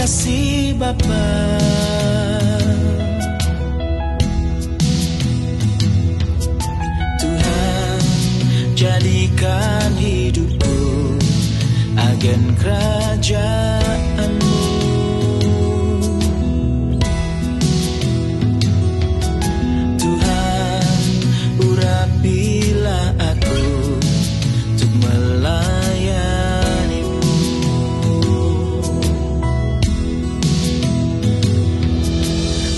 kasih Bapa. Tuhan, jadikan hidupku agen kerajaan-Mu. Tuhan, urapilah aku untuk melayani-Mu.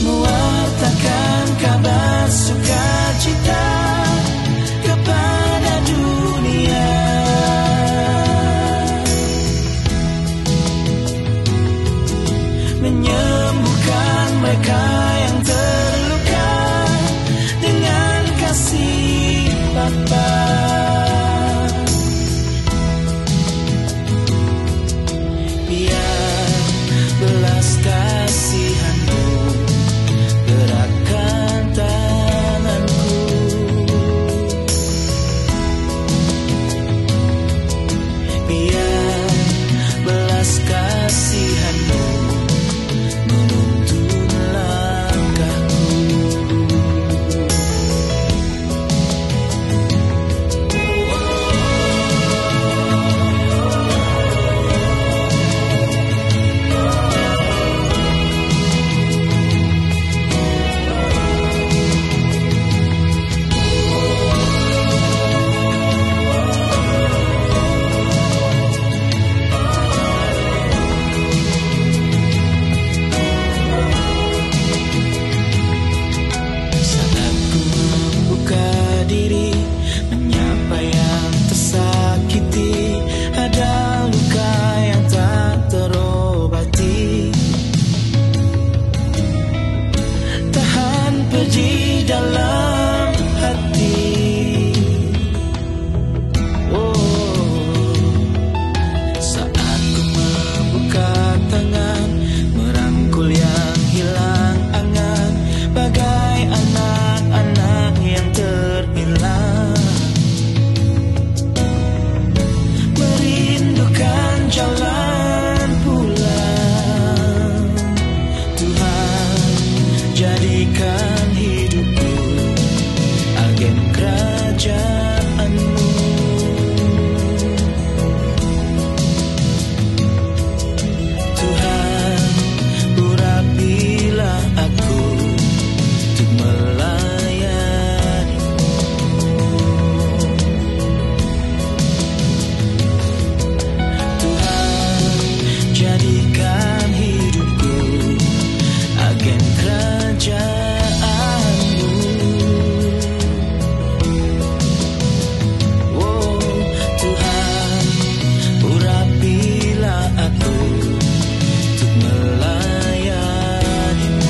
Mewartakan kabar sukacita kepada dunia. Menyembuhkan mereka yang terluka dengan kasih Bapa. Biar belas kasihan-Mu gerakkan tanganku. Biar belas kasihan-Mu menuntun langkahku. Saat ku membuka diri, menyapa yang tersakiti, ada luka yang tak terobati. Tahan pedih dalam hati. Saat ku membuka tangan, merangkul yang hilang angan, bagai anak-anak yang terhilang. Merindukan jalan pulang. Tuhan, jadikan hidupku agen kerajaan-Mu. Tuhan, urapilah aku untuk melayani-Mu. Tuhan, jadikan hidupku agen kerajaan-Mu. Tuhan, urapilah aku untuk melayani-Mu.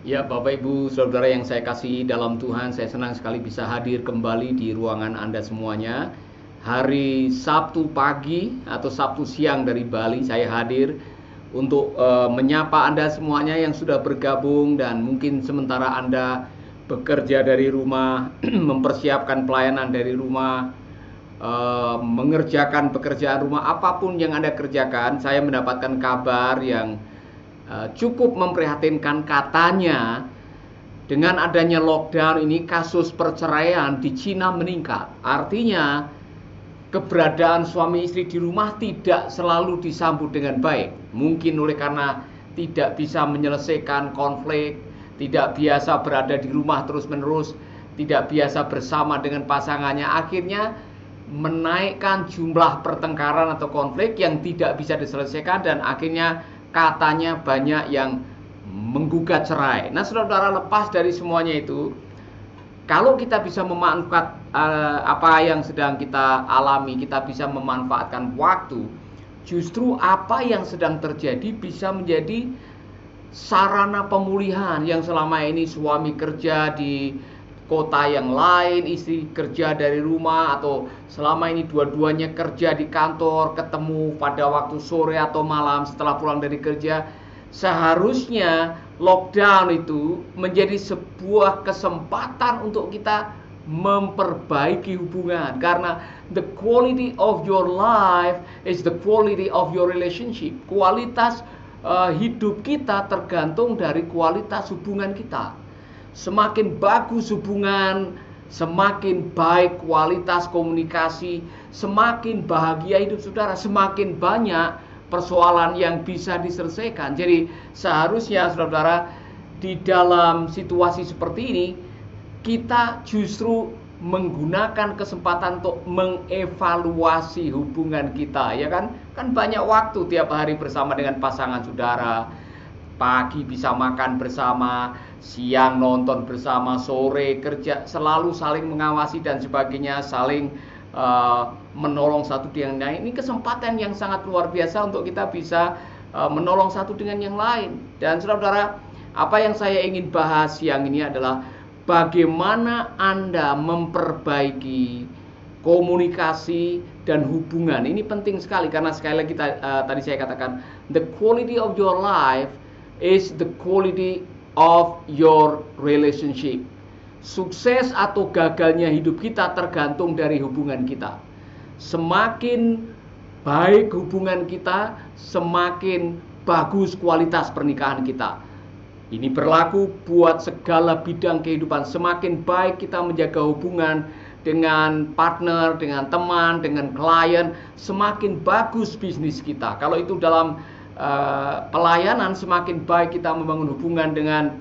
Ya, Bapak Ibu Saudara yang saya kasihi dalam Tuhan, saya senang sekali bisa hadir kembali di ruangan Anda semuanya. Hari Sabtu pagi atau Sabtu siang dari Bali saya hadir untuk menyapa Anda semuanya yang sudah bergabung, dan mungkin sementara Anda bekerja dari rumah, mempersiapkan pelayanan dari rumah, mengerjakan pekerjaan rumah, apapun yang Anda kerjakan, saya mendapatkan kabar yang cukup memprihatinkan. Katanya dengan adanya lockdown ini kasus perceraian di Cina meningkat. Artinya keberadaan suami istri di rumah tidak selalu disambut dengan baik. Mungkin oleh karena tidak bisa menyelesaikan konflik, tidak biasa berada di rumah terus-menerus, tidak biasa bersama dengan pasangannya, akhirnya menaikkan jumlah pertengkaran atau konflik yang tidak bisa diselesaikan, dan akhirnya katanya banyak yang menggugat cerai. Nah, saudara-saudara, lepas dari semuanya itu, kalau kita bisa memanfaatkan apa yang sedang kita alami, kita bisa memanfaatkan waktu, justru apa yang sedang terjadi bisa menjadi sarana pemulihan. Yang selama ini suami kerja di kota yang lain, istri kerja dari rumah, atau selama ini dua-duanya kerja di kantor, ketemu pada waktu sore atau malam setelah pulang dari kerja. Seharusnya lockdown itu menjadi sebuah kesempatan untuk kita memperbaiki hubungan, karena the quality of your life is the quality of your relationship. Kualitas hidup kita tergantung dari kualitas hubungan kita. Semakin bagus hubungan, semakin baik kualitas komunikasi, semakin bahagia hidup saudara, semakin banyak persoalan yang bisa diselesaikan. Jadi seharusnya saudara, di dalam situasi seperti ini kita justru menggunakan kesempatan untuk mengevaluasi hubungan kita, ya kan? Kan banyak waktu tiap hari bersama dengan pasangan saudara. Pagi bisa makan bersama, siang nonton bersama, sore kerja, selalu saling mengawasi dan sebagainya, saling menolong satu dengan yang lain. Ini kesempatan yang sangat luar biasa untuk kita bisa menolong satu dengan yang lain. Dan saudara-saudara, apa yang saya ingin bahas siang ini adalah bagaimana Anda memperbaiki komunikasi dan hubungan. Ini penting sekali, karena sekali lagi tadi saya katakan, the quality of your life is the quality of your relationship. Sukses atau gagalnya hidup kita tergantung dari hubungan kita. Semakin baik hubungan kita, semakin bagus kualitas pernikahan kita. Ini berlaku buat segala bidang kehidupan. Semakin baik kita menjaga hubungan dengan partner, dengan teman, dengan klien, semakin bagus bisnis kita. Kalau itu dalam pelayanan, semakin baik kita membangun hubungan dengan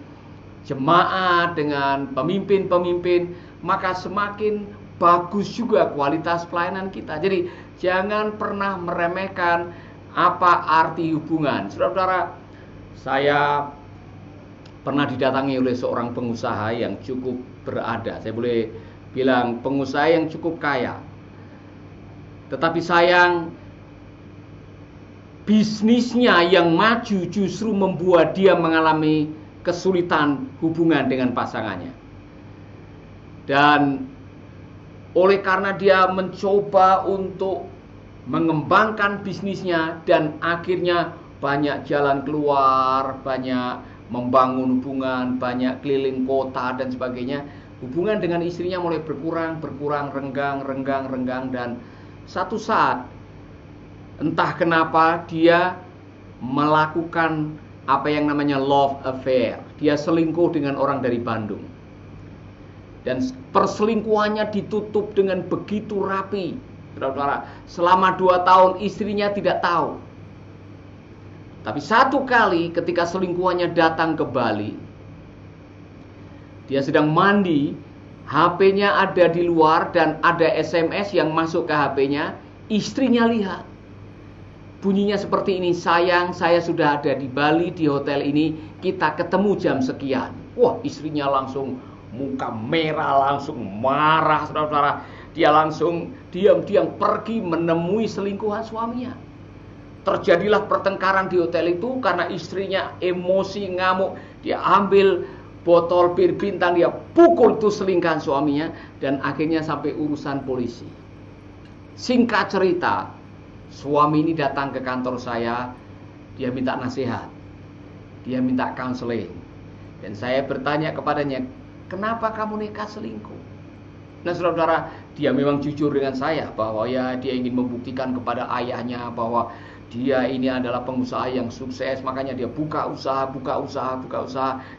jemaat, dengan pemimpin-pemimpin, maka semakin bagus juga kualitas pelayanan kita. Jadi jangan pernah meremehkan apa arti hubungan. Saudara-saudara, saya pernah didatangi oleh seorang pengusaha yang cukup berada, saya boleh bilang pengusaha yang cukup kaya. Tetapi sayang, bisnisnya yang maju justru membuat dia mengalami kesulitan hubungan dengan pasangannya. Dan oleh karena dia mencoba untuk mengembangkan bisnisnya dan akhirnya banyak jalan keluar, banyak membangun hubungan, banyak keliling kota dan sebagainya, hubungan dengan istrinya mulai berkurang, renggang, dan satu saat entah kenapa dia melakukan apa yang namanya love affair. Dia selingkuh dengan orang dari Bandung. Dan perselingkuhannya ditutup dengan begitu rapi. Saudara-saudara, selama 2 tahun istrinya tidak tahu. Tapi satu kali ketika selingkuhannya datang ke Bali, dia sedang mandi, HP-nya ada di luar dan ada SMS yang masuk ke HP-nya, istrinya lihat. Bunyinya seperti ini, sayang, saya sudah ada di Bali, di hotel ini, kita ketemu jam sekian. Wah, istrinya langsung muka merah, langsung marah, saudara-saudara. Dia langsung diam-diam pergi menemui selingkuhan suaminya. Terjadilah pertengkaran di hotel itu karena istrinya emosi, ngamuk. Dia ambil botol bir bintang, dia pukul itu selingkuhan suaminya, dan akhirnya sampai urusan polisi. Singkat cerita, suami ini datang ke kantor saya, dia minta nasihat, dia minta counseling. Dan saya bertanya kepadanya, kenapa kamu nekat selingkuh? Nah saudara-saudara, dia memang jujur dengan saya bahwa ya dia ingin membuktikan kepada ayahnya bahwa dia ini adalah pengusaha yang sukses, makanya dia buka usaha,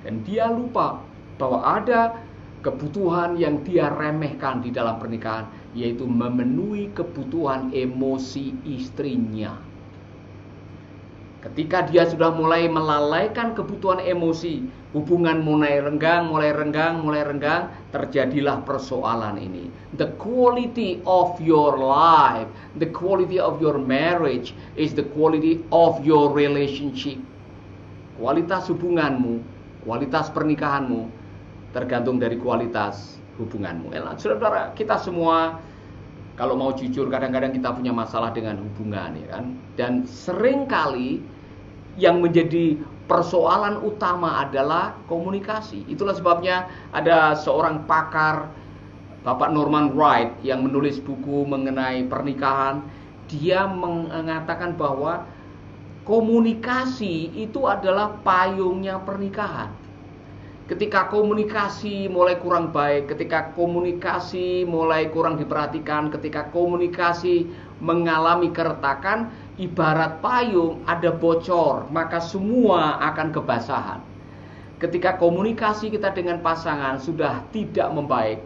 dan dia lupa bahwa ada kebutuhan yang dia remehkan di dalam pernikahan, yaitu memenuhi kebutuhan emosi istrinya. Ketika dia sudah mulai melalaikan kebutuhan emosi, hubungan mulai renggang, terjadilah persoalan ini. The quality of your life, the quality of your marriage is the quality of your relationship. Kualitas hubunganmu, kualitas pernikahanmu tergantung dari kualitas hubunganmu. Saudara, kita semua kalau mau jujur kadang-kadang kita punya masalah dengan hubungan, ya kan? Dan seringkali yang menjadi persoalan utama adalah komunikasi. Itulah sebabnya ada seorang pakar, Bapak Norman Wright, yang menulis buku mengenai pernikahan. Dia mengatakan bahwa komunikasi itu adalah payungnya pernikahan. Ketika komunikasi mulai kurang baik, ketika komunikasi mulai kurang diperhatikan, ketika komunikasi mengalami keretakan, ibarat payung ada bocor, maka semua akan kebasahan. Ketika komunikasi kita dengan pasangan sudah tidak membaik,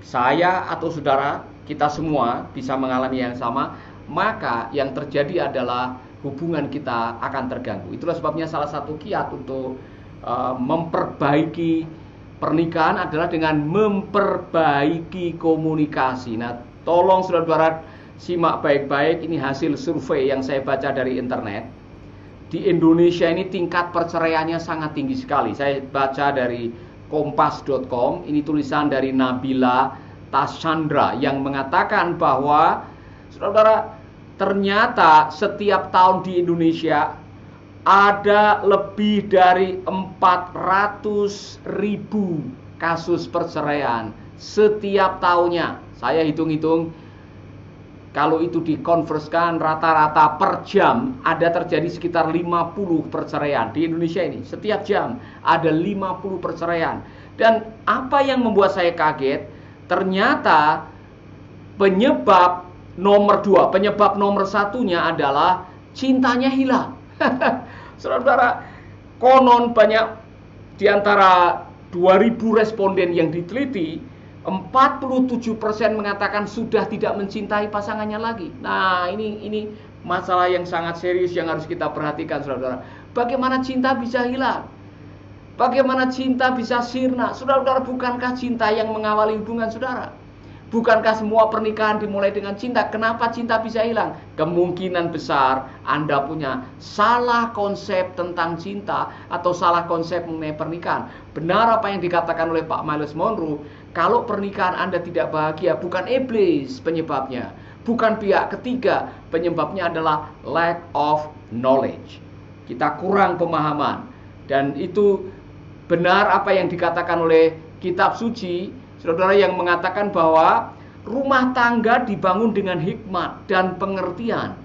saya atau saudara, kita semua bisa mengalami yang sama, maka yang terjadi adalah hubungan kita akan terganggu. Itulah sebabnya salah satu kiat untuk memperbaiki pernikahan adalah dengan memperbaiki komunikasi. Nah, tolong saudara-saudara simak baik-baik, ini hasil survei yang saya baca dari internet. Di Indonesia ini tingkat perceraiannya sangat tinggi sekali. Saya baca dari kompas.com, ini tulisan dari Nabila Tashandra yang mengatakan bahwa saudara-saudara, ternyata setiap tahun di Indonesia ada lebih dari 400.000 kasus perceraian setiap tahunnya. Saya hitung-hitung, kalau itu dikonversikan rata-rata per jam ada terjadi sekitar 50 perceraian di Indonesia ini. Setiap jam ada 50 perceraian. Dan apa yang membuat saya kaget, ternyata penyebab nomor 2, penyebab nomor 1-nya adalah cintanya hilang. Saudara-saudara, konon banyak di antara 2000 responden yang diteliti, 47% mengatakan sudah tidak mencintai pasangannya lagi. Nah, ini masalah yang sangat serius yang harus kita perhatikan, saudara-saudara. Bagaimana cinta bisa hilang? Bagaimana cinta bisa sirna? Saudara-saudara, bukankah cinta yang mengawali hubungan saudara? Bukankah semua pernikahan dimulai dengan cinta? Kenapa cinta bisa hilang? Kemungkinan besar Anda punya salah konsep tentang cinta atau salah konsep mengenai pernikahan. Benar apa yang dikatakan oleh Pak Myles Monroe, kalau pernikahan Anda tidak bahagia, bukan iblis penyebabnya, bukan pihak ketiga, penyebabnya adalah lack of knowledge. Kita kurang pemahaman. Dan itu benar apa yang dikatakan oleh kitab suci, saudara, yang mengatakan bahwa rumah tangga dibangun dengan hikmat dan pengertian.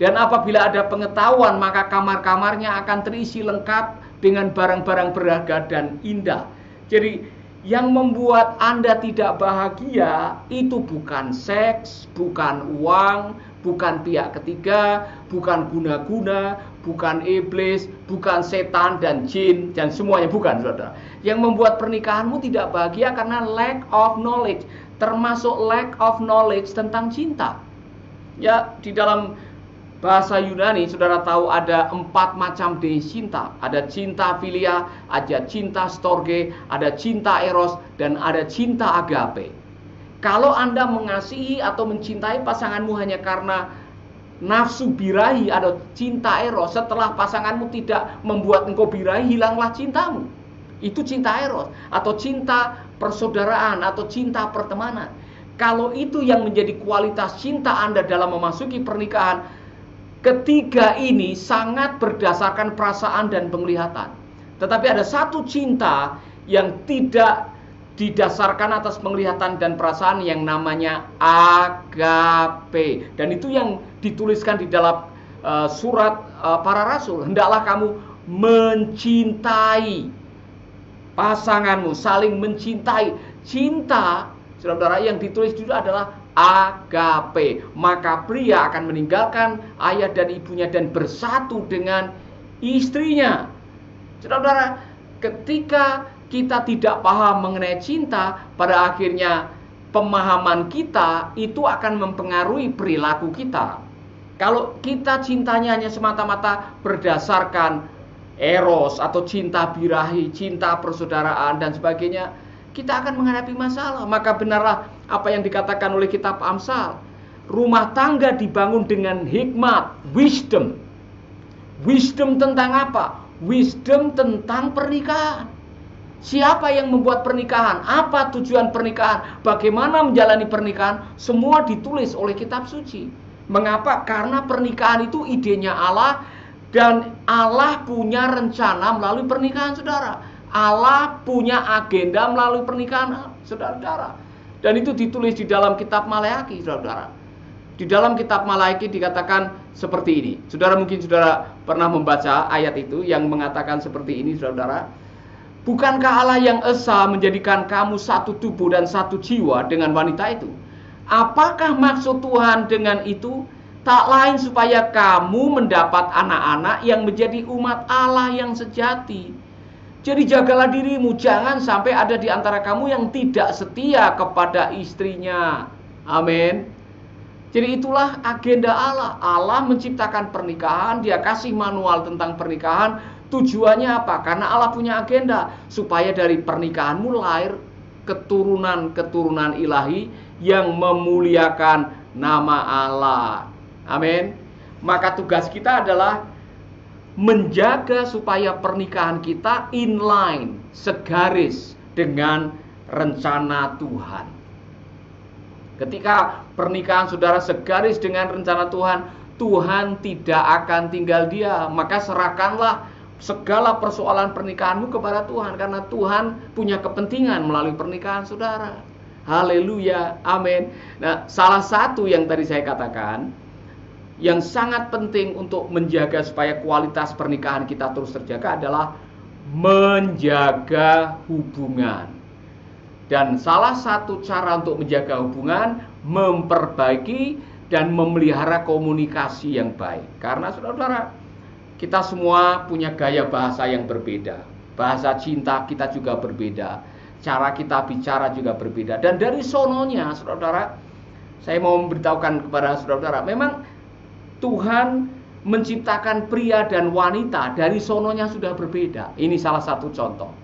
Dan apabila ada pengetahuan, maka kamar-kamarnya akan terisi lengkap dengan barang-barang berharga dan indah. Jadi yang membuat Anda tidak bahagia itu bukan seks, bukan uang, bukan pihak ketiga, bukan guna-guna, bukan iblis, bukan setan dan jin dan semuanya, bukan, saudara. Yang membuat pernikahanmu tidak bahagia karena lack of knowledge, termasuk lack of knowledge tentang cinta. Ya, di dalam bahasa Yunani, saudara tahu ada 4 macam jenis cinta. Ada cinta filia, ada cinta storge, ada cinta eros, dan ada cinta agape. Kalau Anda mengasihi atau mencintai pasanganmu hanya karena nafsu birahi atau cinta eros, setelah pasanganmu tidak membuat engkau birahi, hilanglah cintamu. Itu cinta eros atau cinta persaudaraan atau cinta pertemanan. Kalau itu yang menjadi kualitas cinta Anda dalam memasuki pernikahan, ketiga ini sangat berdasarkan perasaan dan penglihatan. Tetapi ada satu cinta yang tidak didasarkan atas penglihatan dan perasaan yang namanya agape. Dan itu yang dituliskan di dalam surat para rasul. Hendaklah kamu mencintai pasanganmu, saling mencintai. Cinta, saudara, yang ditulis itu adalah agape. Maka pria akan meninggalkan ayah dan ibunya dan bersatu dengan istrinya. Saudara, ketika kita tidak paham mengenai cinta, pada akhirnya pemahaman kita itu akan mempengaruhi perilaku kita. Kalau kita cintanya hanya semata-mata berdasarkan eros atau cinta birahi, cinta persaudaraan dan sebagainya, kita akan menghadapi masalah. Maka benarlah apa yang dikatakan oleh kitab Amsal. Rumah tangga dibangun dengan hikmat, wisdom. Wisdom tentang apa? Wisdom tentang pernikahan. Siapa yang membuat pernikahan? Apa tujuan pernikahan? Bagaimana menjalani pernikahan? Semua ditulis oleh kitab suci. Mengapa? Karena pernikahan itu idenya Allah, dan Allah punya rencana melalui pernikahan, saudara. Allah punya agenda melalui pernikahan, saudara-saudara. Dan itu ditulis di dalam kitab Maleakhi, saudara-saudara. Di dalam kitab Maleakhi dikatakan seperti ini. Saudara, mungkin saudara pernah membaca ayat itu yang mengatakan seperti ini, saudara. Bukankah Allah yang esa menjadikan kamu satu tubuh dan satu jiwa dengan wanita itu? Apakah maksud Tuhan dengan itu? Tak lain supaya kamu mendapat anak-anak yang menjadi umat Allah yang sejati. Jadi jagalah dirimu, jangan sampai ada di antara kamu yang tidak setia kepada istrinya. Amin. Jadi itulah agenda Allah. Allah menciptakan pernikahan, Dia kasih manual tentang pernikahan. Tujuannya apa? Karena Allah punya agenda supaya dari pernikahanmu lahir keturunan-keturunan ilahi yang memuliakan nama Allah. Amin. Maka tugas kita adalah menjaga supaya pernikahan kita inline, segaris dengan rencana Tuhan. Ketika pernikahan saudara segaris dengan rencana Tuhan, Tuhan tidak akan tinggal diam. Maka serahkanlah segala persoalan pernikahanmu kepada Tuhan, karena Tuhan punya kepentingan melalui pernikahan saudara. Haleluya, amin. Nah, salah satu yang tadi saya katakan yang sangat penting untuk menjaga supaya kualitas pernikahan kita terus terjaga adalah menjaga hubungan. Dan salah satu cara untuk menjaga hubungan, memperbaiki dan memelihara komunikasi yang baik. Karena saudara-saudara, kita semua punya gaya bahasa yang berbeda. Bahasa cinta kita juga berbeda. Cara kita bicara juga berbeda. Dan dari sononya, saudara-saudara, saya mau memberitahukan kepada saudara-saudara, memang Tuhan menciptakan pria dan wanita dari sononya sudah berbeda. Ini salah satu contoh.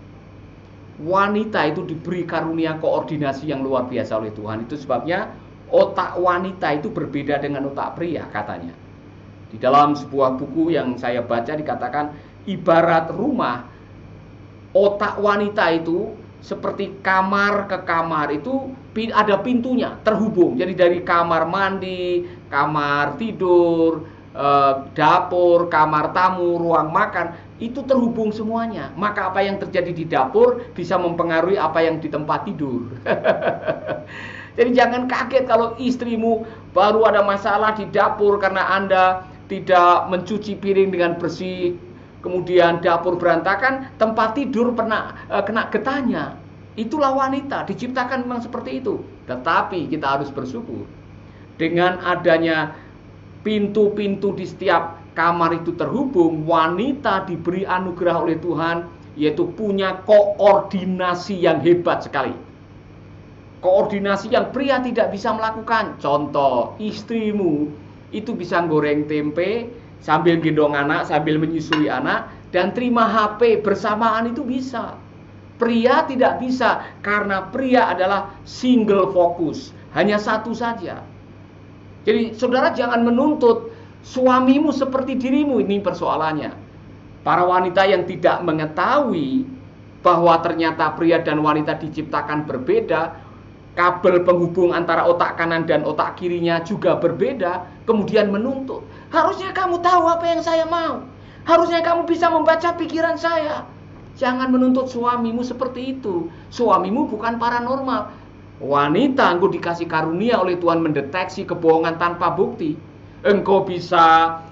Wanita itu diberi karunia koordinasi yang luar biasa oleh Tuhan. Itu sebabnya otak wanita itu berbeda dengan otak pria, katanya. Di dalam sebuah buku yang saya baca dikatakan ibarat rumah, otak wanita itu seperti kamar ke kamar itu ada pintunya, terhubung. Jadi dari kamar mandi, kamar tidur, dapur, kamar tamu, ruang makan, itu terhubung semuanya. Maka apa yang terjadi di dapur bisa mempengaruhi apa yang di tempat tidur. Jadi jangan kaget kalau istrimu baru ada masalah di dapur karena Anda tidak mencuci piring dengan bersih, kemudian dapur berantakan, tempat tidur kena getahnya. Itulah wanita, diciptakan memang seperti itu. Tetapi kita harus bersyukur dengan adanya pintu-pintu di setiap kamar itu terhubung, wanita diberi anugerah oleh Tuhan, yaitu punya koordinasi yang hebat sekali. Koordinasi yang pria tidak bisa melakukan. Contoh, istrimu itu bisa goreng tempe sambil gendong anak, sambil menyusui anak, dan terima HP bersamaan itu bisa. Pria tidak bisa, karena pria adalah single fokus, hanya satu saja. Jadi saudara jangan menuntut suamimu seperti dirimu, ini persoalannya. Para wanita yang tidak mengetahui bahwa ternyata pria dan wanita diciptakan berbeda, kabel penghubung antara otak kanan dan otak kirinya juga berbeda, kemudian menuntut. Harusnya kamu tahu apa yang saya mau. Harusnya kamu bisa membaca pikiran saya. Jangan menuntut suamimu seperti itu. Suamimu bukan paranormal. Wanita, engkau dikasih karunia oleh Tuhan mendeteksi kebohongan tanpa bukti. Engkau bisa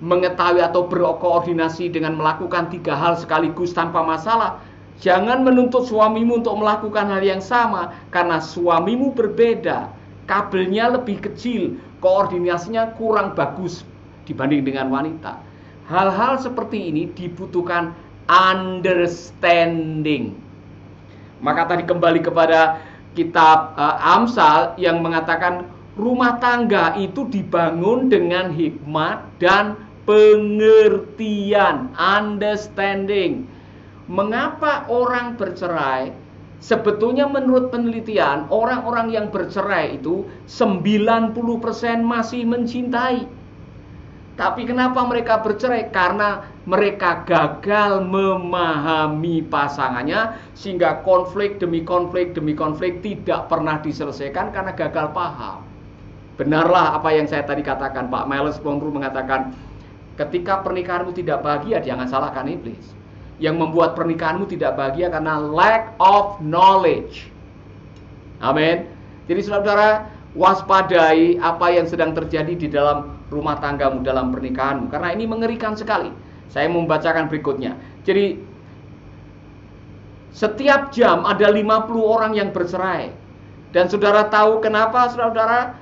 mengetahui atau berkoordinasi dengan melakukan 3 hal sekaligus tanpa masalah. Jangan menuntut suamimu untuk melakukan hal yang sama, karena suamimu berbeda, kabelnya lebih kecil, koordinasinya kurang bagus dibanding dengan wanita. Hal-hal seperti ini dibutuhkan understanding. Maka tadi kembali kepada kitab Amsal yang mengatakan Rumah tangga itu dibangun dengan hikmat dan pengertian, understanding. Mengapa orang bercerai? Sebetulnya menurut penelitian, orang-orang yang bercerai itu 90% masih mencintai. Tapi kenapa mereka bercerai? Karena mereka gagal memahami pasangannya, sehingga konflik demi konflik demi konflik tidak pernah diselesaikan karena gagal paham. Benarlah apa yang saya tadi katakan, Pak Miles Monroe mengatakan, ketika pernikahanmu tidak bahagia, jangan salahkan iblis. Yang membuat pernikahanmu tidak bahagia karena lack of knowledge. Amin. Jadi saudara, waspadai apa yang sedang terjadi di dalam rumah tanggamu, dalam pernikahanmu, karena ini mengerikan sekali. Saya membacakan berikutnya. Jadi setiap jam ada 50 orang yang bercerai. Dan saudara tahu kenapa, saudara?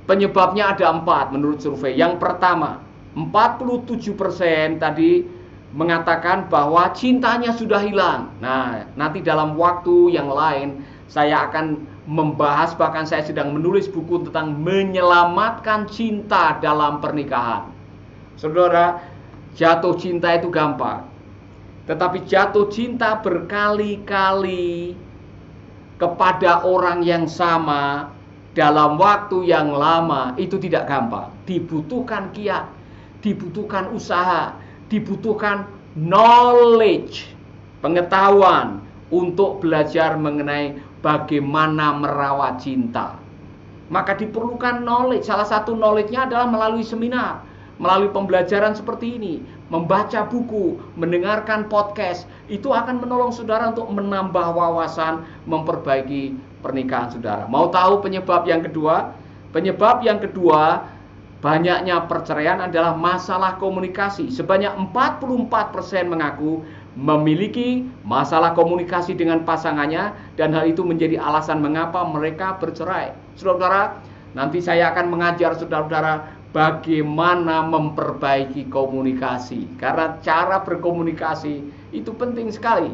Penyebabnya ada 4 menurut survei. Yang pertama, 47% tadi mengatakan bahwa cintanya sudah hilang. Nah, nanti dalam waktu yang lain saya akan membahas, bahkan saya sedang menulis buku tentang menyelamatkan cinta dalam pernikahan. Saudara, jatuh cinta itu gampang. Tetapi jatuh cinta berkali-kali kepada orang yang sama dalam waktu yang lama itu tidak gampang. Dibutuhkan kiat, dibutuhkan usaha, dibutuhkan knowledge, pengetahuan untuk belajar mengenai bagaimana merawat cinta. Maka diperlukan knowledge. Salah satu knowledge-nya adalah melalui seminar, melalui pembelajaran seperti ini, membaca buku, mendengarkan podcast. Itu akan menolong saudara untuk menambah wawasan, memperbaiki pernikahan saudara. Mau tahu penyebab yang kedua? Penyebab yang kedua, banyaknya perceraian adalah masalah komunikasi. Sebanyak 44% mengaku memiliki masalah komunikasi dengan pasangannya, dan hal itu menjadi alasan mengapa mereka bercerai. Saudara, nanti saya akan mengajar saudara-saudara bagaimana memperbaiki komunikasi, karena cara berkomunikasi itu penting sekali.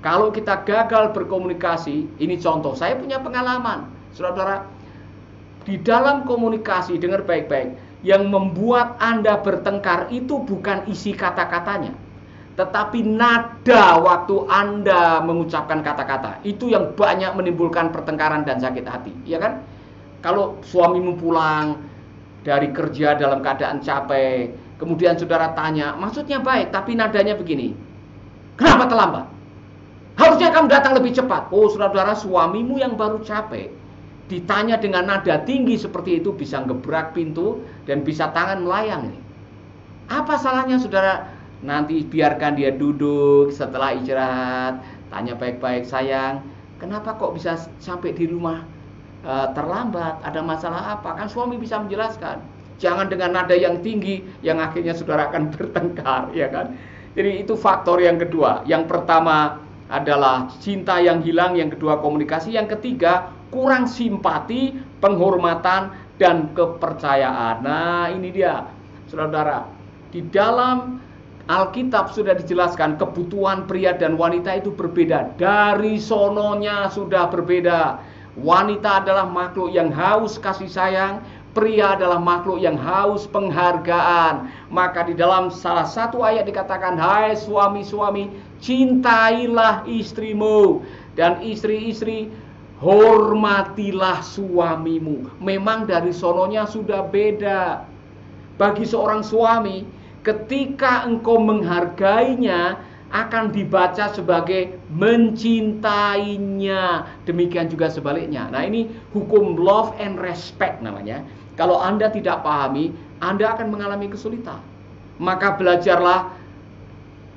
Kalau kita gagal berkomunikasi, ini contoh, saya punya pengalaman, saudara-saudara. Di dalam komunikasi, dengar baik-baik, yang membuat Anda bertengkar itu bukan isi kata-katanya, tetapi nada waktu Anda mengucapkan kata-kata. Itu yang banyak menimbulkan pertengkaran dan sakit hati, ya kan? Kalau suamimu pulang dari kerja dalam keadaan capek, kemudian saudara tanya, maksudnya baik, tapi nadanya begini, kenapa terlambat? Harusnya kamu datang lebih cepat. Oh, saudara-saudara, suamimu yang baru capek ditanya dengan nada tinggi seperti itu bisa gebrak pintu dan bisa tangan melayang. Apa salahnya, saudara? Nanti biarkan dia duduk setelah istirahat, tanya baik-baik, sayang, kenapa kok bisa sampai di rumah terlambat? Ada masalah apa? Kan suami bisa menjelaskan. Jangan dengan nada yang tinggi yang akhirnya saudara akan bertengkar, ya kan? Jadi itu faktor yang kedua. Yang pertama adalah cinta yang hilang, yang kedua komunikasi, yang ketiga kurang simpati, penghormatan, dan kepercayaan. Nah, ini dia, saudara-saudara. Di dalam Alkitab sudah dijelaskan kebutuhan pria dan wanita itu berbeda. Dari sononya sudah berbeda. Wanita adalah makhluk yang haus kasih sayang, pria adalah makhluk yang haus penghargaan. Maka di dalam salah satu ayat dikatakan, hai suami-suami, cintailah istrimu, dan istri-istri, hormatilah suamimu. Memang dari sononya sudah beda. Bagi seorang suami, ketika engkau menghargainya, akan dibaca sebagai mencintainya. Demikian juga sebaliknya. Nah, ini hukum love and respect namanya. Kalau Anda tidak pahami, Anda akan mengalami kesulitan. Maka belajarlah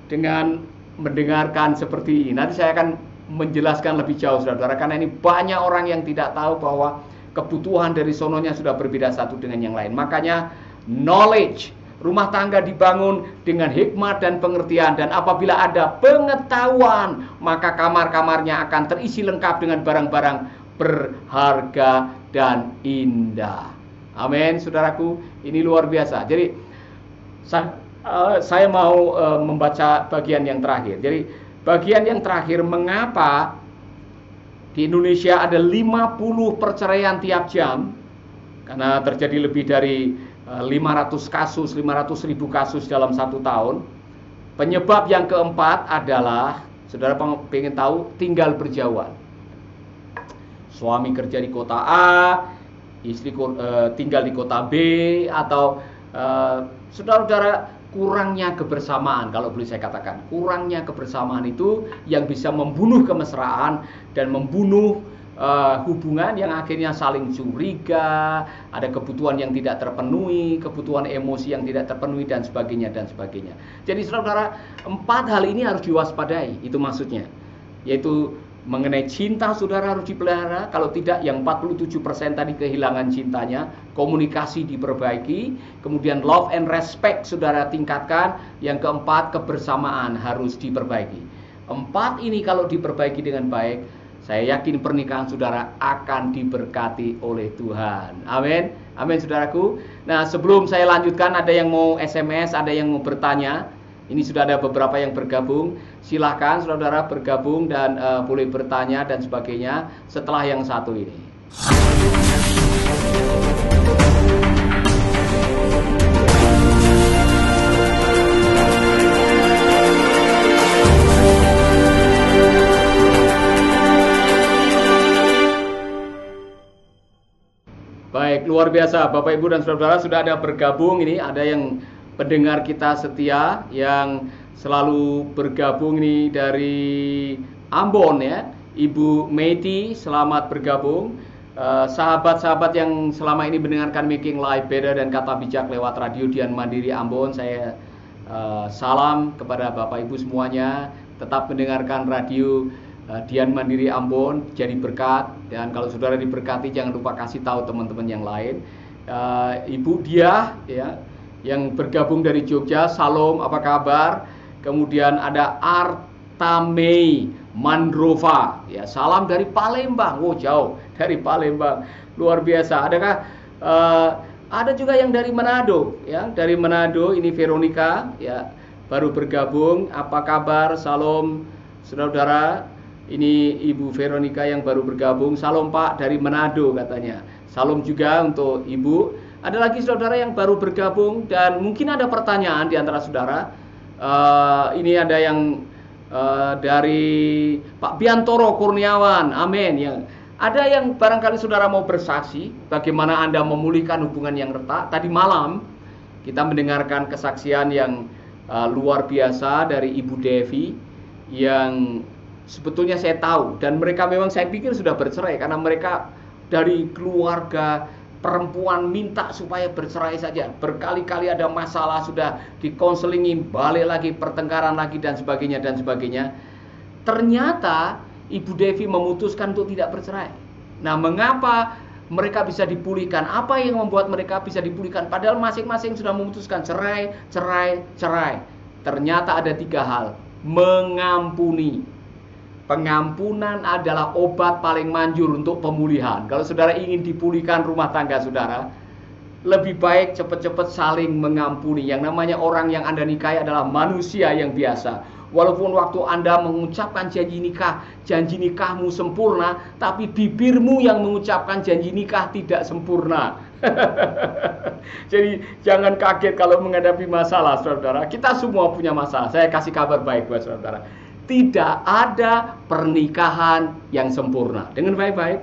dengan mendengarkan seperti ini. Nanti saya akan menjelaskan lebih jauh, saudara, karena ini banyak orang yang tidak tahu bahwa kebutuhan dari sononya sudah berbeda satu dengan yang lain. Makanya knowledge, rumah tangga dibangun dengan hikmat dan pengertian, dan apabila ada pengetahuan, maka kamar-kamarnya akan terisi lengkap dengan barang-barang berharga dan indah. Amin, saudaraku, ini luar biasa. Jadi saya mau membaca bagian yang terakhir. Jadi bagian yang terakhir, mengapa di Indonesia ada 50 perceraian tiap jam. karena terjadi lebih dari 500.000 kasus dalam 1 tahun. Penyebab yang keempat adalah, saudara pengen tahu, tinggal berjauhan. Suami kerja di kota A, istri tinggal di kota B, atau saudara-saudara, kurangnya kebersamaan. Kalau boleh saya katakan, kurangnya kebersamaan itu yang bisa membunuh kemesraan dan membunuh hubungan yang akhirnya saling curiga, ada kebutuhan yang tidak terpenuhi, kebutuhan emosi yang tidak terpenuhi, dan sebagainya dan sebagainya. Jadi saudara, 4 hal ini harus diwaspadai, itu maksudnya. Yaitu mengenai cinta, saudara harus dipelihara. Kalau tidak, yang 47% tadi kehilangan cintanya. Komunikasi diperbaiki. Kemudian love and respect saudara tingkatkan. Yang keempat, kebersamaan harus diperbaiki. 4 ini kalau diperbaiki dengan baik, saya yakin pernikahan saudara akan diberkati oleh Tuhan. Amin. Amin, saudaraku. Nah, sebelum saya lanjutkan, ada yang mau SMS, ada yang mau bertanya. Ini sudah ada beberapa yang bergabung. Silahkan saudara bergabung dan boleh bertanya dan sebagainya setelah yang satu ini. Baik, luar biasa Bapak Ibu dan Saudara sudah ada bergabung ini, ada yang pendengar kita setia yang selalu bergabung ini dari Ambon ya. Ibu Meiti, selamat bergabung. Sahabat-sahabat yang selama ini mendengarkan Making Life Better dan Kata Bijak lewat Radio Dian Mandiri Ambon, saya salam kepada Bapak Ibu semuanya. Tetap mendengarkan radio Dian Mandiri Ambon, jadi berkat. Dan kalau saudara diberkati, jangan lupa kasih tahu teman-teman yang lain. Ibu Diah ya, yang bergabung dari Jogja, salam, apa kabar? Kemudian ada Artamei Mandrova ya, salam dari Palembang. Jauh dari Palembang, luar biasa. Adakah ada juga yang dari Manado ya, dari Manado ini Veronica ya, baru bergabung. Apa kabar? Salam saudara. Ini Ibu Veronica yang baru bergabung. Salam Pak dari Manado katanya. Salam juga untuk Ibu. Ada lagi saudara yang baru bergabung dan mungkin ada pertanyaan di antara saudara. Ini ada yang dari Pak Biantoro Kurniawan. Amin. Yang ada yang barangkali saudara mau bersaksi bagaimana Anda memulihkan hubungan yang retak. Tadi malam kita mendengarkan kesaksian yang luar biasa dari Ibu Devi yang sebetulnya saya tahu, dan mereka memang saya pikir sudah bercerai karena mereka dari keluarga perempuan minta supaya bercerai saja. Berkali-kali ada masalah, sudah dikonselingi, balik lagi, pertengkaran lagi dan sebagainya dan sebagainya. Ternyata Ibu Devi memutuskan untuk tidak bercerai. Nah, mengapa mereka bisa dipulihkan? Apa yang membuat mereka bisa dipulihkan? Padahal masing-masing sudah memutuskan cerai, cerai, cerai. Ternyata ada 3 hal. Mengampuni. Pengampunan adalah obat paling manjur untuk pemulihan. Kalau saudara ingin dipulihkan rumah tangga saudara, lebih baik cepat-cepat saling mengampuni. Yang namanya orang yang Anda nikahi adalah manusia yang biasa. Walaupun waktu Anda mengucapkan janji nikahmu sempurna, tapi bibirmu yang mengucapkan janji nikah tidak sempurna. Jadi jangan kaget kalau menghadapi masalah saudara. Kita semua punya masalah. Saya kasih kabar baik buat saudara. Tidak ada pernikahan yang sempurna. Dengan baik-baik,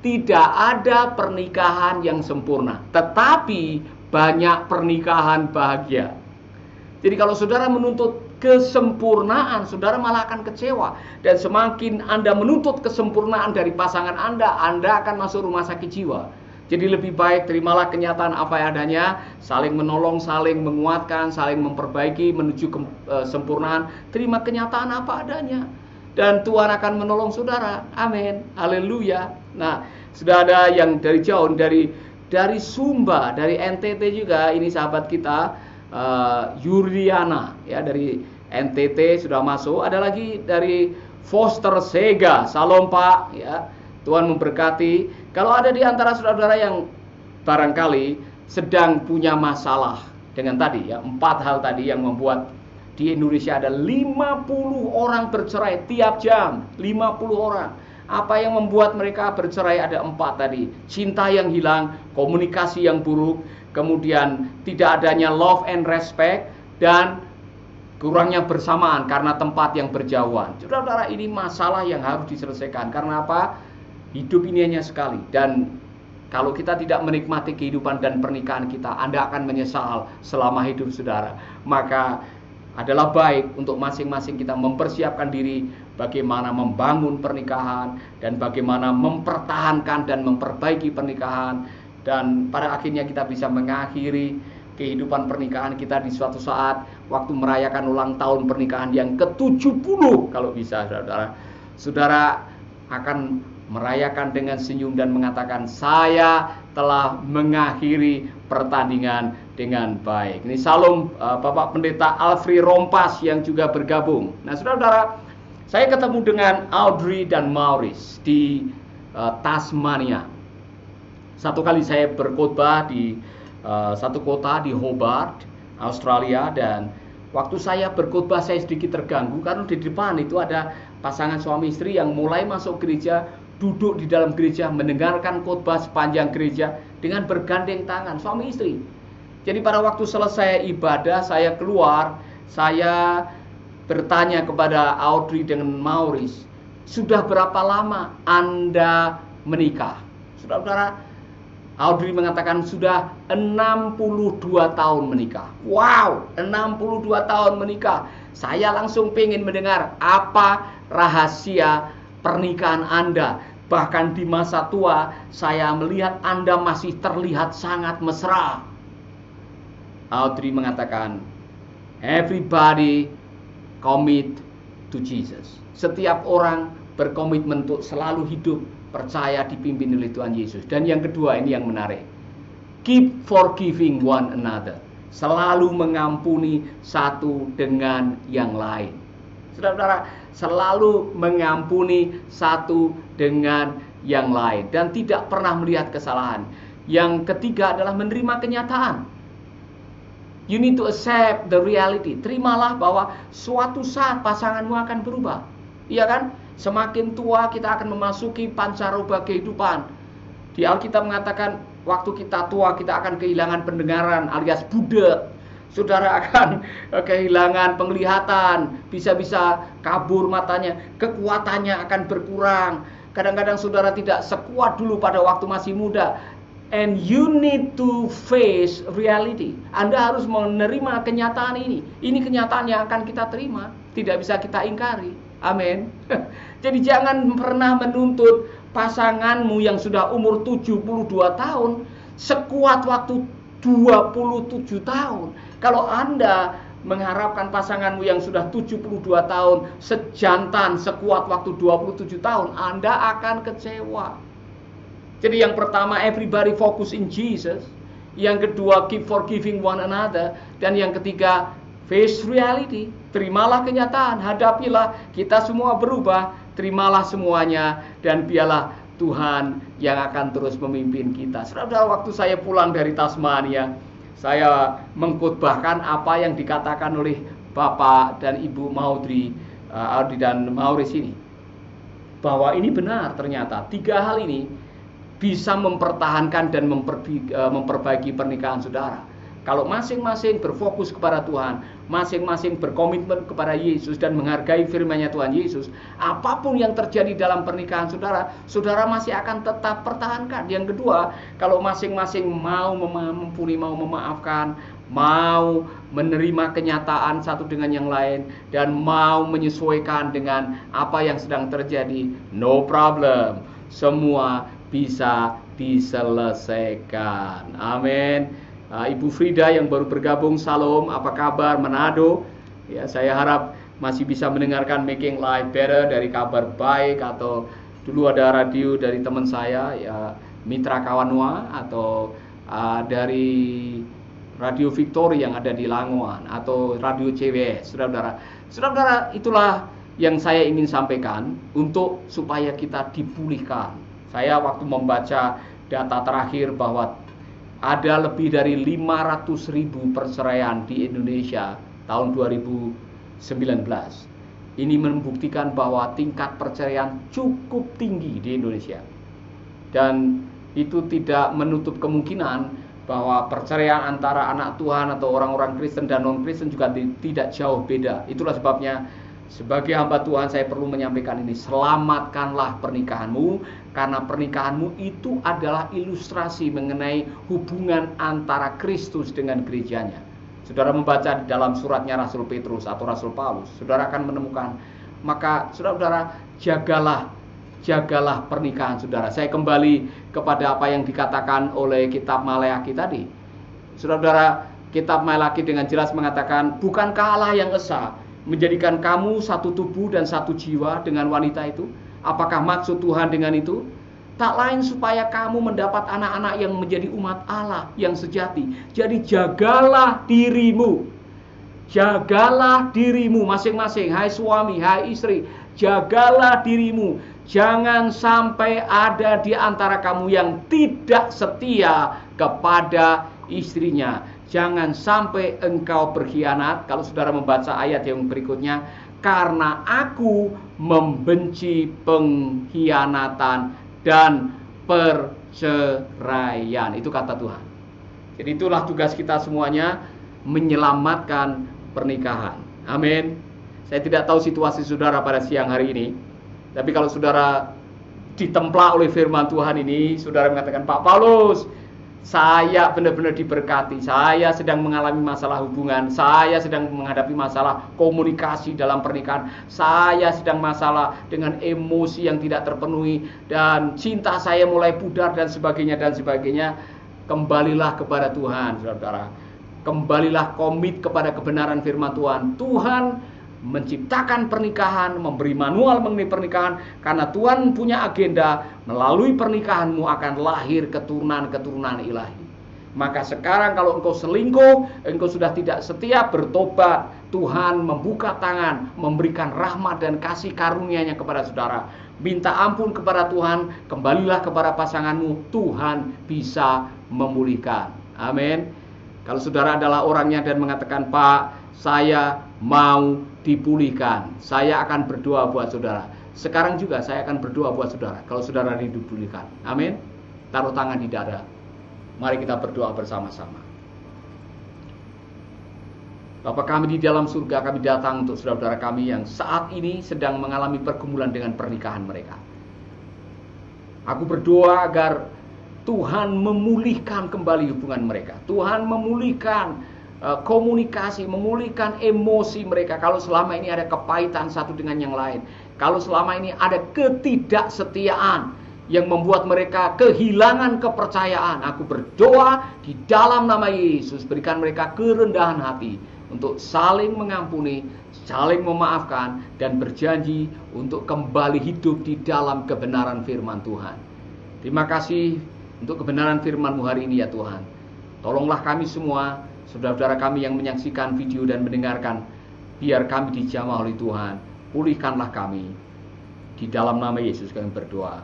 tidak ada pernikahan yang sempurna, tetapi banyak pernikahan bahagia. Jadi kalau saudara menuntut kesempurnaan, saudara malah akan kecewa. Dan semakin Anda menuntut kesempurnaan dari pasangan Anda akan masuk rumah sakit jiwa. Jadi lebih baik terimalah kenyataan apa yang adanya, saling menolong, saling menguatkan, saling memperbaiki menuju kesempurnaan. Terima kenyataan apa adanya, dan Tuhan akan menolong saudara. Amin. Haleluya. Nah, sudah ada yang dari jauh, dari Sumba, dari NTT juga. Ini sahabat kita Yuriana ya, dari NTT sudah masuk. Ada lagi dari Foster Sega. Salam Pak ya. Tuhan memberkati. Kalau ada di antara saudara-saudara yang barangkali sedang punya masalah dengan tadi ya, 4 hal tadi yang membuat di Indonesia ada 50 orang bercerai tiap jam, 50 orang. Apa yang membuat mereka bercerai? Ada 4 tadi. Cinta yang hilang, komunikasi yang buruk, kemudian tidak adanya love and respect, dan kurangnya bersamaan karena tempat yang berjauhan. Saudara-saudara, ini masalah yang harus diselesaikan. Karena apa? Hidup ini hanya sekali. Dan kalau kita tidak menikmati kehidupan dan pernikahan kita, Anda akan menyesal selama hidup saudara. Maka adalah baik untuk masing-masing kita mempersiapkan diri bagaimana membangun pernikahan dan bagaimana mempertahankan dan memperbaiki pernikahan. Dan pada akhirnya kita bisa mengakhiri kehidupan pernikahan kita di suatu saat waktu merayakan ulang tahun pernikahan yang ke-70 kalau bisa, saudara. Saudara akan merayakan dengan senyum dan mengatakan, saya telah mengakhiri pertandingan dengan baik. Ini salam Bapak Pendeta Alfri Rompas yang juga bergabung. Nah, saudara-saudara, saya ketemu dengan Audrey dan Maurice di Tasmania. Satu kali saya berkhotbah di satu kota di Hobart, Australia, dan waktu saya berkhotbah saya sedikit terganggu karena di depan itu ada pasangan suami istri yang mulai masuk gereja, duduk di dalam gereja, mendengarkan khotbah sepanjang gereja dengan bergandeng tangan, suami istri. Jadi pada waktu selesai ibadah, saya keluar, saya bertanya kepada Audrey dengan Maurice, sudah berapa lama Anda menikah? Saudara-saudara, Audrey mengatakan sudah 62 tahun menikah. Wow, 62 tahun menikah. Saya langsung pengen mendengar apa rahasia pernikahan Anda. Bahkan di masa tua saya melihat Anda masih terlihat sangat mesra. Audrey mengatakan, everybody commit to Jesus. Setiap orang berkomitmen untuk selalu hidup percaya dipimpin oleh Tuhan Yesus. Dan yang kedua, ini yang menarik, keep forgiving one another. Selalu mengampuni satu dengan yang lain. Saudara-saudara, selalu mengampuni satu dengan yang lain dan tidak pernah melihat kesalahan. Yang ketiga adalah menerima kenyataan. You need to accept the reality. Terimalah bahwa suatu saat pasanganmu akan berubah. Iya kan? Semakin tua kita akan memasuki pancaroba kehidupan. Di Alkitab mengatakan waktu kita tua kita akan kehilangan pendengaran alias budak. Saudara akan kehilangan penglihatan, bisa-bisa kabur matanya, kekuatannya akan berkurang. Kadang-kadang saudara tidak sekuat dulu pada waktu masih muda. And you need to face reality. Anda harus menerima kenyataan ini. Ini kenyataan yang akan kita terima, tidak bisa kita ingkari. Amin. Jadi jangan pernah menuntut pasanganmu yang sudah umur 72 tahun sekuat waktu 27 tahun. Kalau Anda mengharapkan pasanganmu yang sudah 72 tahun sejantan sekuat waktu 27 tahun, Anda akan kecewa. Jadi yang pertama, everybody focus in Jesus. Yang kedua, keep forgiving one another. Dan yang ketiga, face reality. Terimalah kenyataan, hadapilah, kita semua berubah. Terimalah semuanya dan biarlah Tuhan yang akan terus memimpin kita. Saudara, waktu saya pulang dari Tasmania, saya mengkhotbahkan apa yang dikatakan oleh Bapak dan Ibu Audrey dan Maurice ini. Bahwa ini benar ternyata. 3 hal ini bisa mempertahankan dan memperbaiki pernikahan saudara. Kalau masing-masing berfokus kepada Tuhan, masing-masing berkomitmen kepada Yesus dan menghargai firman-Nya Tuhan Yesus, apapun yang terjadi dalam pernikahan saudara, saudara masih akan tetap pertahankan. Yang kedua, kalau masing-masing mau mengampuni, mau memaafkan, mau menerima kenyataan satu dengan yang lain, dan mau menyesuaikan dengan apa yang sedang terjadi, no problem. Semua bisa diselesaikan. Amin. Ibu Frida yang baru bergabung, salam, apa kabar Manado? Ya, saya harap masih bisa mendengarkan Making Life Better dari Kabar Baik, atau dulu ada radio dari teman saya ya, Mitra Kawanwa, atau dari Radio Victory yang ada di Langoan, atau Radio CWS. Saudara-saudara, itulah yang saya ingin sampaikan untuk supaya kita dipulihkan. Saya waktu membaca data terakhir bahwa ada lebih dari 500.000 perceraian di Indonesia tahun 2019. Ini membuktikan bahwa tingkat perceraian cukup tinggi di Indonesia. Dan itu tidak menutup kemungkinan bahwa perceraian antara anak Tuhan atau orang-orang Kristen dan non-Kristen juga tidak jauh beda. Itulah sebabnya sebagai hamba Tuhan saya perlu menyampaikan ini. Selamatkanlah pernikahanmu, karena pernikahanmu itu adalah ilustrasi mengenai hubungan antara Kristus dengan gerejanya. Saudara membaca di dalam suratnya Rasul Petrus atau Rasul Paulus, saudara akan menemukan, maka saudara jagalah pernikahan saudara. Saya kembali kepada apa yang dikatakan oleh kitab Maleakhi tadi. Saudara, kitab Maleakhi dengan jelas mengatakan, bukankah Allah yang esa menjadikan kamu satu tubuh dan satu jiwa dengan wanita itu? Apakah maksud Tuhan dengan itu? Tak lain supaya kamu mendapat anak-anak yang menjadi umat Allah yang sejati. Jadi jagalah dirimu. Jagalah dirimu masing-masing. Hai suami, hai istri. Jagalah dirimu. Jangan sampai ada di antara kamu yang tidak setia kepada istrinya. Jangan sampai engkau berkhianat. Kalau saudara membaca ayat yang berikutnya, karena aku membenci pengkhianatan dan perceraian. Itu kata Tuhan. Jadi itulah tugas kita semuanya, menyelamatkan pernikahan. Amin. Saya tidak tahu situasi saudara pada siang hari ini, tapi kalau saudara ditemplak oleh firman Tuhan ini, saudara mengatakan, Pak Paulus, saya benar-benar diberkati. Saya sedang mengalami masalah hubungan. Saya sedang menghadapi masalah komunikasi dalam pernikahan. Saya sedang masalah dengan emosi yang tidak terpenuhi. Dan cinta saya mulai pudar dan sebagainya dan sebagainya. Kembalilah kepada Tuhan, saudara. Kembalilah komit kepada kebenaran firman Tuhan. Tuhan menciptakan pernikahan, memberi manual mengenai pernikahan, karena Tuhan punya agenda, melalui pernikahanmu akan lahir keturunan-keturunan ilahi. Maka sekarang kalau engkau selingkuh, engkau sudah tidak setia, bertobat, Tuhan membuka tangan, memberikan rahmat dan kasih karunia-Nya kepada saudara. Minta ampun kepada Tuhan, kembalilah kepada pasanganmu, Tuhan bisa memulihkan. Amin. Kalau saudara adalah orangnya dan mengatakan, Pak, saya mau dipulihkan, saya akan berdoa buat saudara. Sekarang juga saya akan berdoa buat saudara, kalau saudara dipulihkan. Amin. Taruh tangan di dada. Mari kita berdoa bersama-sama. Bapa kami di dalam surga, kami datang untuk saudara-saudara kami yang saat ini sedang mengalami pergumulan dengan pernikahan mereka. Aku berdoa agar Tuhan memulihkan kembali hubungan mereka. Tuhan memulihkan komunikasi, memulihkan emosi mereka. Kalau selama ini ada kepahitan satu dengan yang lain, kalau selama ini ada ketidaksetiaan yang membuat mereka kehilangan kepercayaan, aku berdoa di dalam nama Yesus, berikan mereka kerendahan hati untuk saling mengampuni, saling memaafkan, dan berjanji untuk kembali hidup di dalam kebenaran firman Tuhan. Terima kasih untuk kebenaran firman-Mu hari ini ya Tuhan. Tolonglah kami semua, saudara-saudara kami yang menyaksikan video dan mendengarkan, biar kami dijamah oleh Tuhan. Pulihkanlah kami. Di dalam nama Yesus kami berdoa.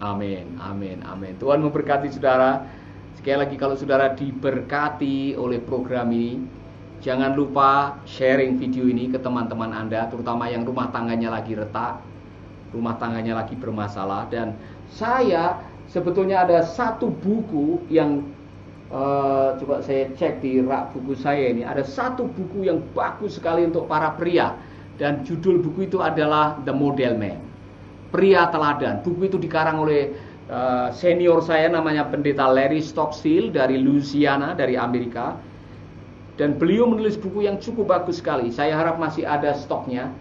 Amin, amin, amin. Tuhan memberkati saudara. Sekali lagi, kalau saudara diberkati oleh program ini, jangan lupa sharing video ini ke teman-teman Anda, terutama yang rumah tangganya lagi retak, rumah tangganya lagi bermasalah. Dan saya sebetulnya ada satu buku yang coba saya cek di rak buku saya ini. Ada satu buku yang bagus sekali untuk para pria, dan judul buku itu adalah The Model Man, Pria Teladan. Buku itu dikarang oleh senior saya, namanya Pendeta Larry Stockstill dari Louisiana, dari Amerika. Dan beliau menulis buku yang cukup bagus sekali. Saya harap masih ada stoknya.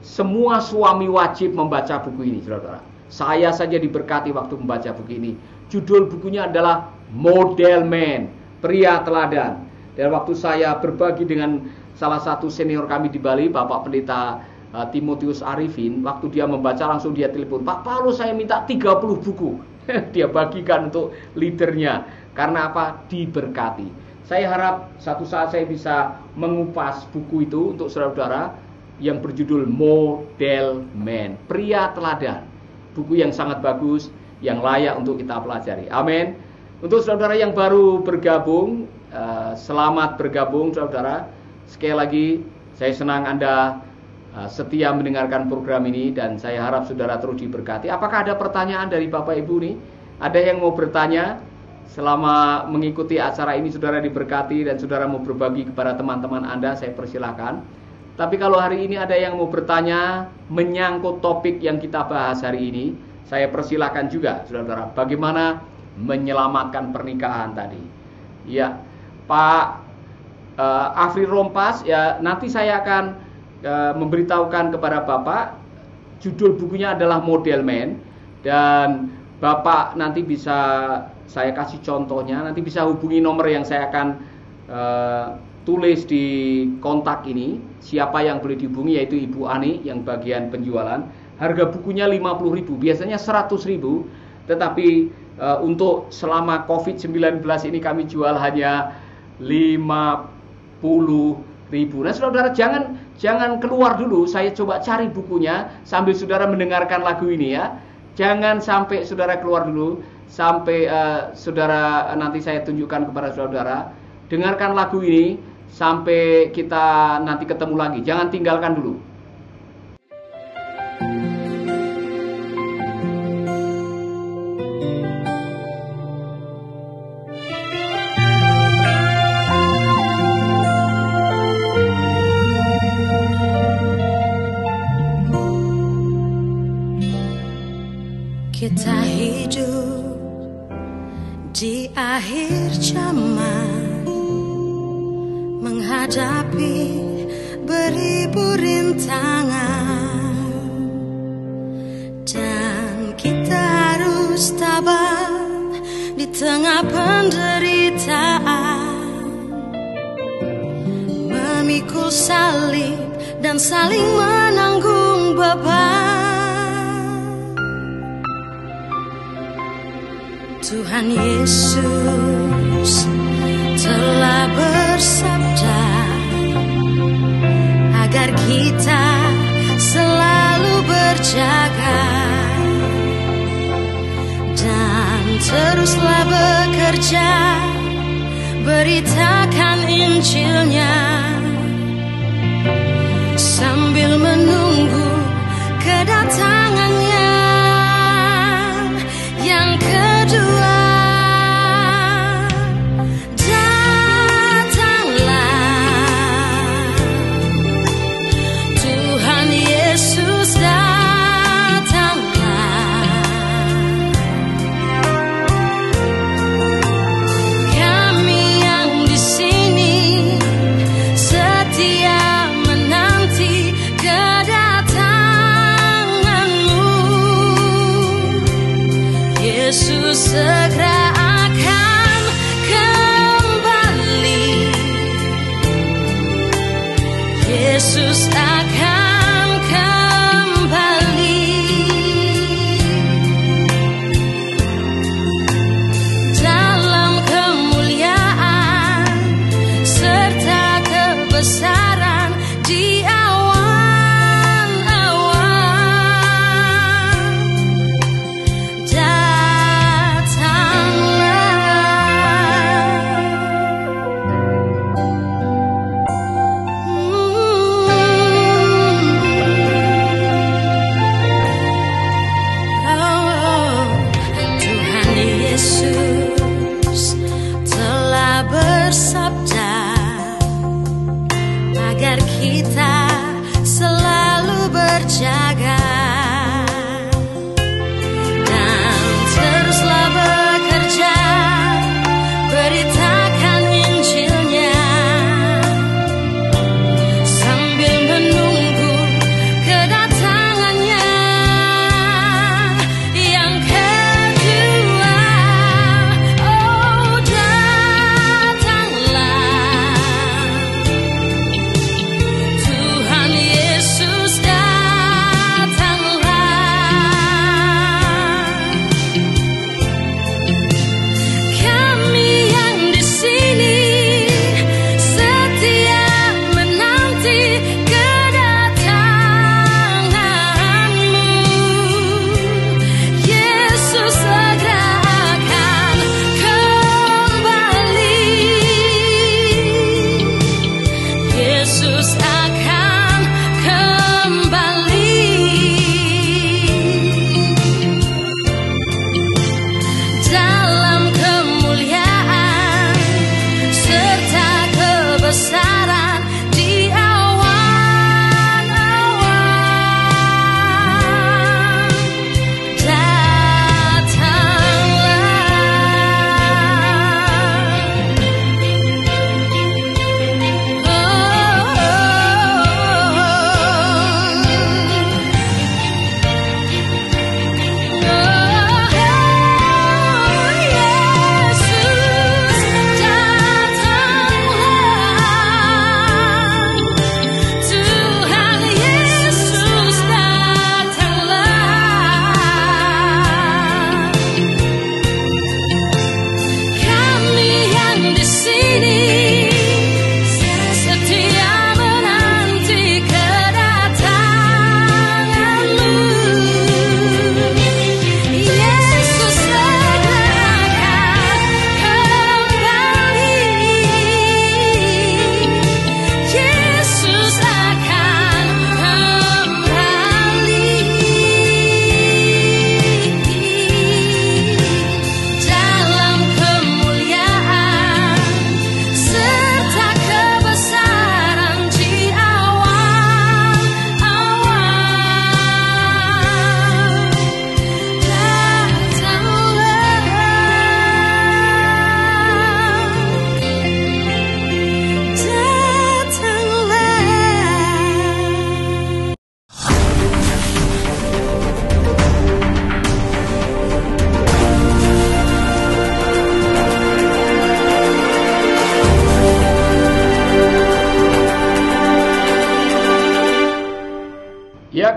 Semua suami wajib membaca buku ini, saudara. Saya saja diberkati waktu membaca buku ini. Judul bukunya adalah Model Man, Pria Teladan. Dan waktu saya berbagi dengan salah satu senior kami di Bali, Bapak Pendeta Timotius Arifin, waktu dia membaca langsung dia telepon, Pak Paulus, saya minta 30 buku. Dia bagikan untuk leadernya. Karena apa? Diberkati. Saya harap satu saat saya bisa mengupas buku itu untuk saudara-saudara, yang berjudul Model Man, Pria Teladan. Buku yang sangat bagus, yang layak untuk kita pelajari. Amin. Untuk saudara yang baru bergabung, selamat bergabung saudara. Sekali lagi, saya senang Anda setia mendengarkan program ini, dan saya harap saudara terus diberkati. Apakah ada pertanyaan dari Bapak Ibu nih? Ada yang mau bertanya? Selama mengikuti acara ini saudara diberkati dan saudara mau berbagi kepada teman-teman Anda, saya persilahkan. Tapi kalau hari ini ada yang mau bertanya menyangkut topik yang kita bahas hari ini, saya persilahkan juga saudara. Bagaimana menyelamatkan pernikahan tadi? Ya, Pak Afri Rompas, ya nanti saya akan memberitahukan kepada Bapak. Judul bukunya adalah Model Man, dan Bapak nanti bisa saya kasih contohnya, nanti bisa hubungi nomor yang saya akan tulis di kontak ini. Siapa yang boleh dihubungi, yaitu Ibu Ani yang bagian penjualan. Harga bukunya 50.000, biasanya 100.000, tetapi untuk selama COVID-19 ini kami jual hanya 50.000. Nah saudara, jangan keluar dulu, saya coba cari bukunya sambil saudara mendengarkan lagu ini ya. Jangan sampai saudara keluar dulu, sampai saudara nanti saya tunjukkan kepada saudara. Dengarkan lagu ini sampai kita nanti ketemu lagi. Jangan tinggalkan dulu. Kita hidup di akhir zaman, menghadapi beribu rintangan, dan kita harus tabah di tengah penderitaan, memikul salib dan saling menanggung beban. Tuhan Yesus telah bersabda agar kita selalu berjaga dan teruslah bekerja, beritakan Injilnya sambil menunggu kedatangannya yang kedua.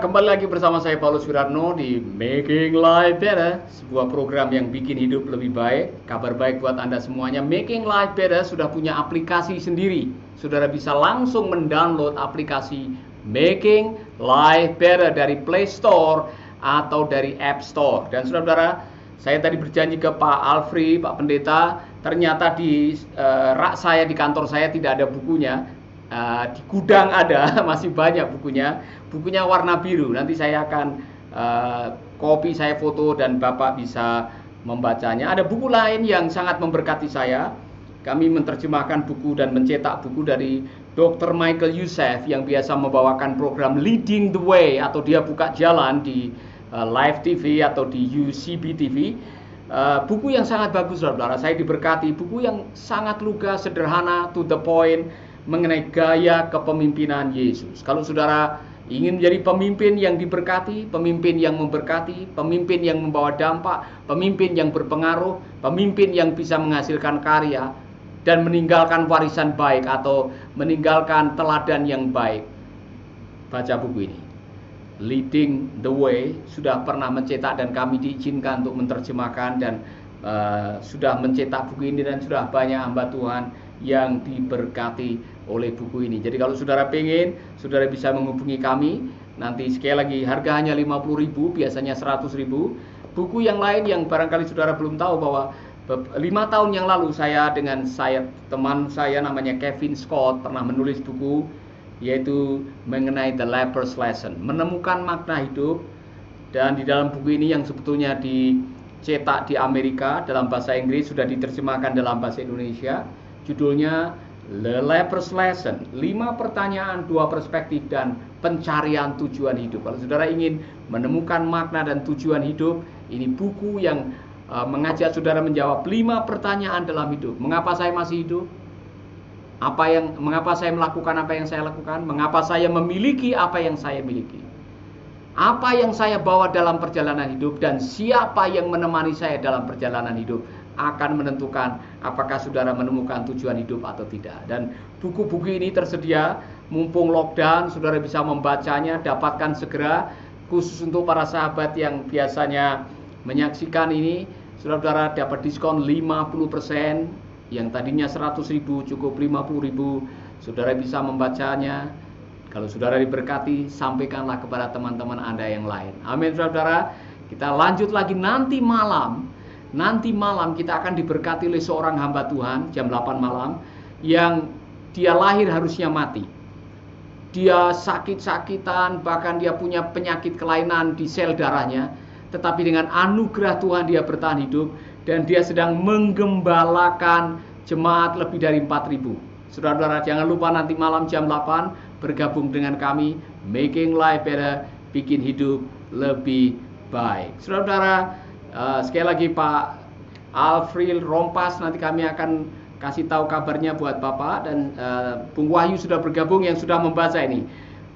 kembali lagi bersama saya Paulus Wiratno di Making Life Better, sebuah program yang bikin hidup lebih baik. Kabar baik buat Anda semuanya, Making Life Better sudah punya aplikasi sendiri. Saudara bisa langsung mendownload aplikasi Making Life Better dari Play Store atau dari App Store. Dan saudara-saudara, saya tadi berjanji ke Pak Alfri, Pak Pendeta, ternyata di rak saya di kantor saya tidak ada bukunya. Di gudang ada, masih banyak bukunya. Bukunya warna biru. Nanti saya akan copy, saya foto dan Bapak bisa membacanya. Ada buku lain yang sangat memberkati saya. Kami menerjemahkan buku dan mencetak buku dari Dr. Michael Youssef yang biasa membawakan program Leading the Way atau dia buka jalan di Live TV atau di UCB TV. Buku yang sangat bagus, saudara. Saya diberkati. Buku yang sangat lugas, sederhana, to the point, mengenai gaya kepemimpinan Yesus. Kalau saudara ingin menjadi pemimpin yang diberkati, pemimpin yang memberkati, pemimpin yang membawa dampak, pemimpin yang berpengaruh, pemimpin yang bisa menghasilkan karya dan meninggalkan warisan baik atau meninggalkan teladan yang baik, baca buku ini. Leading the Way sudah pernah mencetak dan kami diizinkan untuk menerjemahkan dan sudah mencetak buku ini dan sudah banyak hamba Tuhan yang diberkati oleh buku ini. Jadi kalau saudara pengen, saudara bisa menghubungi kami. Nanti sekali lagi harga hanya 50.000, biasanya 100.000. Buku yang lain yang barangkali saudara belum tahu bahwa 5 tahun yang lalu saya dengan teman saya namanya Kevin Scott pernah menulis buku yaitu mengenai The Leper's Lesson, menemukan makna hidup. Dan di dalam buku ini yang sebetulnya dicetak di Amerika dalam bahasa Inggris sudah diterjemahkan dalam bahasa Indonesia. Judulnya The Leper's Lesson, 5 pertanyaan, 2 perspektif dan pencarian tujuan hidup. Kalau saudara ingin menemukan makna dan tujuan hidup, ini buku yang mengajak saudara menjawab 5 pertanyaan dalam hidup. Mengapa saya masih hidup? Mengapa saya melakukan apa yang saya lakukan? Mengapa saya memiliki apa yang saya miliki? Apa yang saya bawa dalam perjalanan hidup dan siapa yang menemani saya dalam perjalanan hidup akan menentukan apakah saudara menemukan tujuan hidup atau tidak. Dan buku-buku ini tersedia, mumpung lockdown, saudara bisa membacanya, dapatkan segera, khusus untuk para sahabat yang biasanya menyaksikan ini. Saudara dapat diskon 50%, yang tadinya 100.000 cukup 50.000. Saudara bisa membacanya. Kalau saudara diberkati, sampaikanlah kepada teman-teman Anda yang lain. Amin, saudara. Kita lanjut lagi nanti malam. Nanti malam kita akan diberkati oleh seorang hamba Tuhan jam 8 malam yang dia lahir harusnya mati. Dia sakit-sakitan, bahkan dia punya penyakit kelainan di sel darahnya. Tetapi dengan anugerah Tuhan dia bertahan hidup dan dia sedang menggembalakan jemaat lebih dari 4.000. Saudara-saudara, jangan lupa nanti malam jam 8 bergabung dengan kami Making Life Better, bikin hidup lebih baik. Saudara-saudara, sekali lagi Pak Alfri Rompas, nanti kami akan kasih tahu kabarnya buat Bapak. Dan Bung Wahyu sudah bergabung yang sudah membaca ini.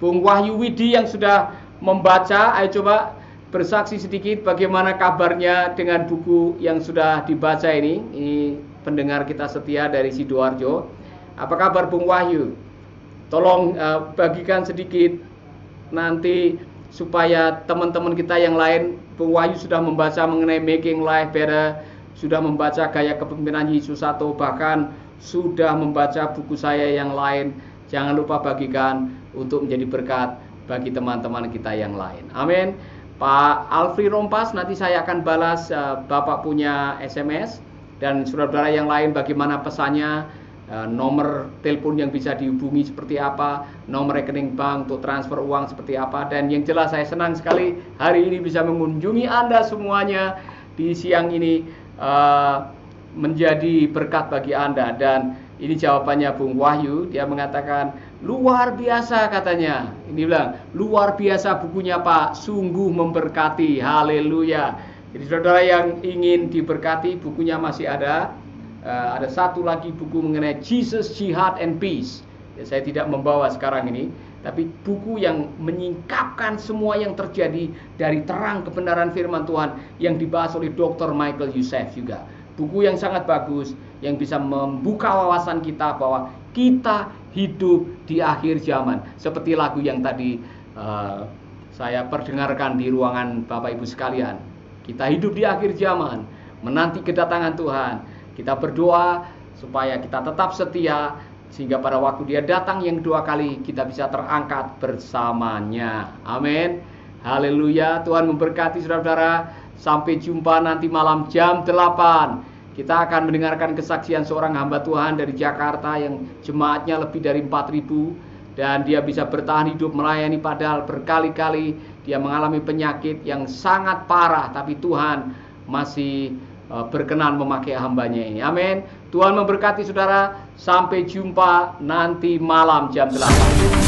Bung Wahyu Widi yang sudah membaca, ayo coba bersaksi sedikit bagaimana kabarnya dengan buku yang sudah dibaca ini. Ini pendengar kita setia dari Sidoarjo. Apa kabar Bung Wahyu? Tolong bagikan sedikit nanti supaya teman-teman kita yang lain. Bung Wahyu sudah membaca mengenai Making Life Better, sudah membaca Gaya Kepemimpinan Yesus atau bahkan sudah membaca buku saya yang lain. Jangan lupa bagikan untuk menjadi berkat bagi teman-teman kita yang lain. Amin. Pak Alfri Rompas, nanti saya akan balas Bapak punya SMS. Dan saudara-saudara yang lain bagaimana pesannya, nomor telepon yang bisa dihubungi seperti apa, nomor rekening bank untuk transfer uang seperti apa. Dan yang jelas saya senang sekali hari ini bisa mengunjungi Anda semuanya di siang ini, menjadi berkat bagi Anda. Dan ini jawabannya Bung Wahyu, dia mengatakan luar biasa katanya. Ini bilang luar biasa bukunya Pak, sungguh memberkati. Haleluya. Jadi saudara yang ingin diberkati, bukunya masih ada. Ada satu lagi buku mengenai Jesus, Jihad and Peace. Ya, saya tidak membawa sekarang ini, tapi buku yang menyingkapkan semua yang terjadi dari terang kebenaran firman Tuhan yang dibahas oleh Dr. Michael Youssef juga. Buku yang sangat bagus yang bisa membuka wawasan kita bahwa kita hidup di akhir zaman. Seperti lagu yang tadi saya perdengarkan di ruangan Bapak Ibu sekalian. Kita hidup di akhir zaman, menanti kedatangan Tuhan. Kita berdoa supaya kita tetap setia, sehingga pada waktu Dia datang yang kedua kali, kita bisa terangkat bersamanya. Amin. Haleluya. Tuhan memberkati saudara-saudara. Sampai jumpa nanti malam jam 8. Kita akan mendengarkan kesaksian seorang hamba Tuhan dari Jakarta yang jemaatnya lebih dari 4.000, dan dia bisa bertahan hidup melayani padahal berkali-kali dia mengalami penyakit yang sangat parah, tapi Tuhan masih berkenan memakai hambanya ini. Amin. Tuhan memberkati saudara. Sampai jumpa nanti malam jam 8.